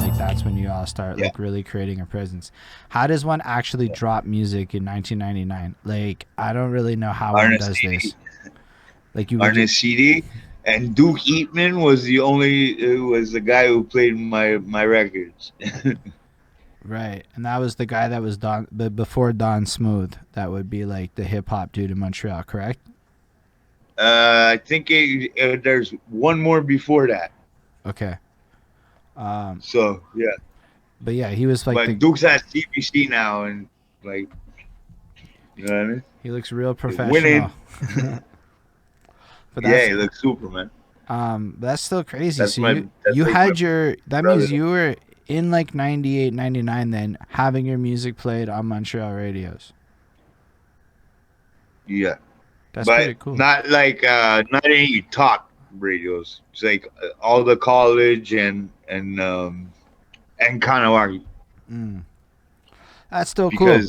Like that's when you all start Yeah. like really creating a presence. How does one actually drop music in 1999? Like I don't really know how On one a does CD. this. Like you would On a just CD. And Duke Eatman was the guy who played my records. right, and that was the guy that was Don, but before Don Smooth, that would be like the hip hop dude in Montreal, correct? I think there's one more before that. Okay. Um, So yeah, but yeah, he was like but the Duke's at CBC now, and like, you know what I mean? he looks real He's professional. winning. But Yeah, that's he looks Superman. that's still crazy. So you That's you like my had your that brother. means you were in like 98, 99, then having your music played on Montreal radios. Yeah, That's but pretty cool. not any top radios. It's like all the college and Kanawagi Mm. That's still cool.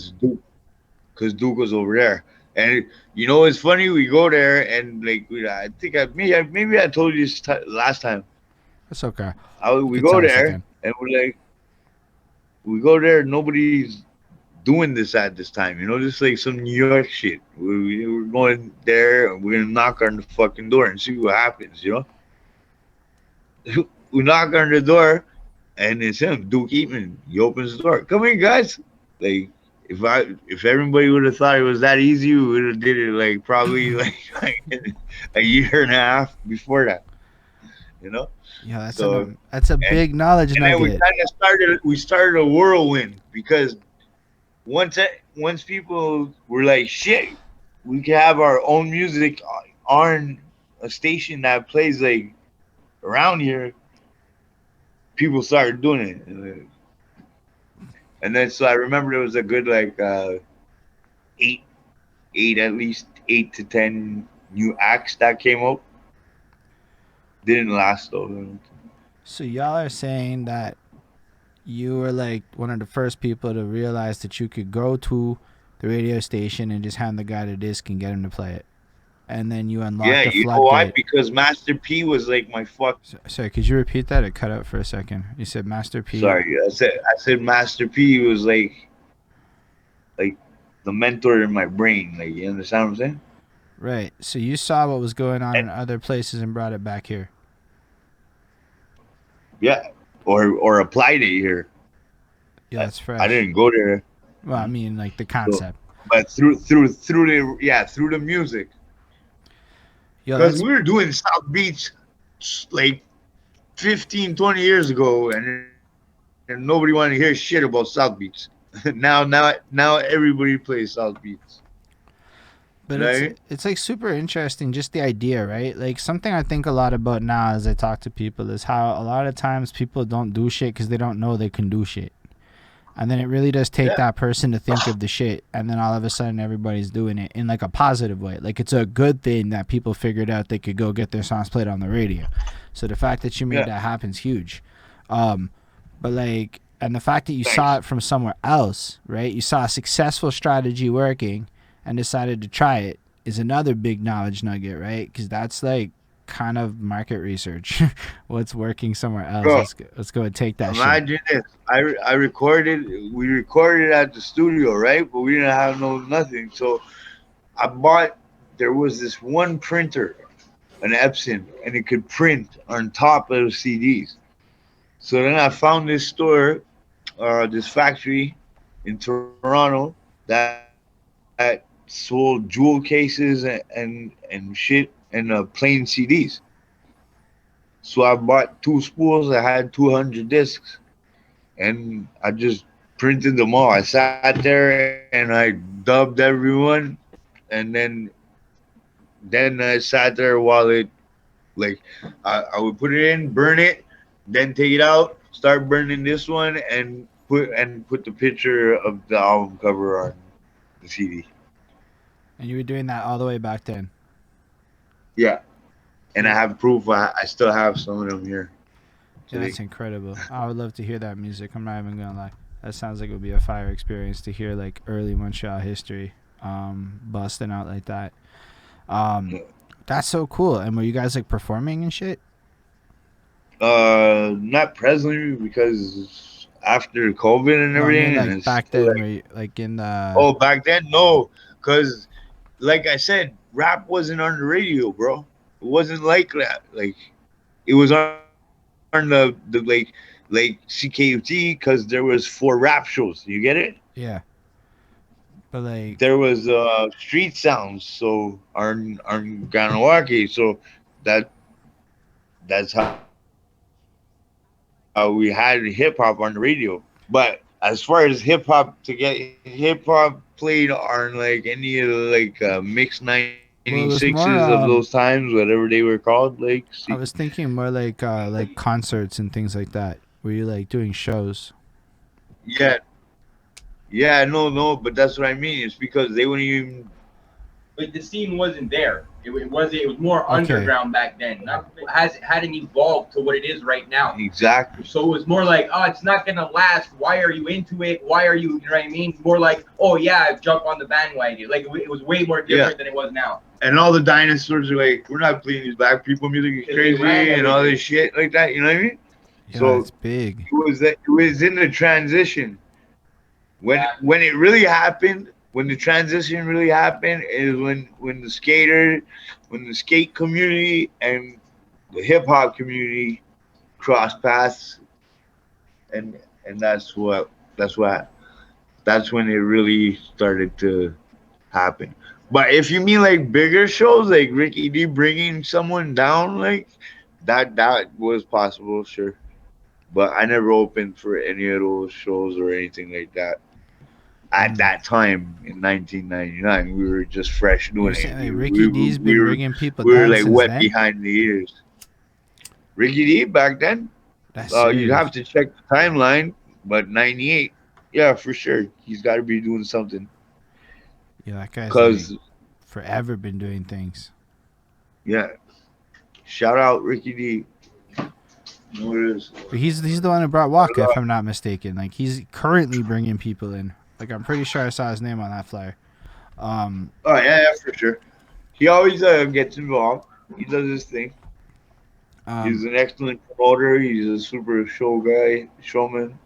because Duke was over there. And you know, it's funny. We go there and like I think maybe I told you this last time. That's okay. You We could go tell us there again. and we go there. Nobody's doing this at this time. You know, just like some New York shit. We're going there. And we're gonna knock on the fucking door and see what happens. You know, we knock on the door and it's him, Duke Eatman. He opens the door. Come in, guys. Like if everybody would have thought it was that easy, we would have did it like probably like a year and a half before that. You know. Yeah, So that's a and big knowledge and then nugget. we started a whirlwind because once people were like, shit, we can have our own music on a station that plays like around here. People started doing it, and then so I remember there was a good like eight, at least 8 to 10 new acts that came up. Didn't last though. So y'all are saying that you were like one of the first people to realize that you could go to the radio station and just hand the guy the disc and get him to play it, and then you Yeah, unlocked the you know why? floodgate. Because Master P was like my fuck. Sorry, could you repeat that? It cut out for a second. You said Master P. Sorry, I said Master P was like the mentor in my brain. Like you understand what I'm saying? Right. So you saw what was going on And in other places and brought it back here. yeah, or applied it here. Yeah, I, that's I fresh. didn't go there. Well, I mean, like the So, concept. but through the music, Yo, because that's we were doing South Beach like 15, 20 years ago, and nobody wanted to hear shit about South Beach. Now everybody plays South Beach. You but know what I it's mean? it's like super interesting just the idea, right? Like something I think a lot about now as I talk to people is how a lot of times people don't do shit cuz they don't know they can do shit. And then it really does take Yeah, that person to think of the shit and then all of a sudden everybody's doing it in like a positive way. Like it's a good thing that people figured out they could go get their songs played on the radio. So the fact that you made yeah. that happen is huge. Um but like and the fact that you saw Thanks. it from somewhere else, right? You saw a successful strategy working and decided to try it is another big knowledge nugget, right? Cuz that's like kind of market research. What's working somewhere else? Bro, Let's go and take that shit. imagine this. I recorded. We recorded at the studio, right? But we didn't have no nothing. So I bought. There was this one printer, an Epson, and it could print on top of the CDs. So then I found this store, this factory in Toronto that sold jewel cases and shit and plain CDs. So I bought two spools. I had 200 discs, and I just printed them all. I sat there and I dubbed everyone, and then I sat there while it like I would put it in, burn it, then take it out, start burning this one, and put the picture of the album cover on the CD. And you were doing that all the way back then. Yeah, and I Yeah, have proof. I still have some of them here yeah, today. that's incredible. I would love to hear that music. I'm not even gonna lie. That sounds like it would be a fire experience to hear like early Montreal history, busting out like that. Um, Yeah. that's so cool. And were you guys like performing and shit? Not presently because after COVID and No, I mean everything, and like it's back then, where you, like in the oh, back then, no, because like I said, rap wasn't on the radio, bro. It wasn't like that. Like it was on the like CKUT because there was 4 rap shows. You get it? yeah, but like There was street sounds, so on Ganawaki, so that that's how we had hip hop on the radio. But as far as hip hop to get hip hop played on like any of the mixed 96s of those well, it times, was more whatever they were called, like I was thinking more like concerts and things like that. Were you like doing shows? yeah, yeah, no, but that's what I mean. It's because they wouldn't even But the scene wasn't there. It was more Okay. underground back then. Not hadn't evolved to what it is right now. exactly. So it was more like, oh, it's not gonna last. Why are you into it? Why are you? You know what I mean? More like, oh yeah, jump on the bandwagon. Like it was way more different than it was now. And all the dinosaurs are like, we're not playing these black people music, it's crazy, and all this shit like that. You know what I mean? Yeah, So it's big. it was in the transition when it really happened. When the transition really happened is when the skate community and the hip hop community crossed paths, and that's when it really started to happen. But if you mean like bigger shows, like Ricky D bringing someone down, like that was possible, sure. But I never opened for any of those shows or anything like that. At that time in 1999, we were just fresh You're doing it. saying like We, Ricky we, D's we been were bringing people we were down like since wet then? behind the ears. Ricky D back then, That's you'd serious. have to check the timeline, but 98, yeah, for sure, he's got to be doing something. Yeah, that guy's like Cause forever been doing things. yeah, shout out Ricky D. You know what it is. But he's the one who brought Waka, if I'm not mistaken. Like he's currently bringing people in. Like I'm pretty sure I saw his name on that flyer. Oh yeah, for sure. He always gets involved. He does his thing. He's um, an excellent promoter. He's a super showman.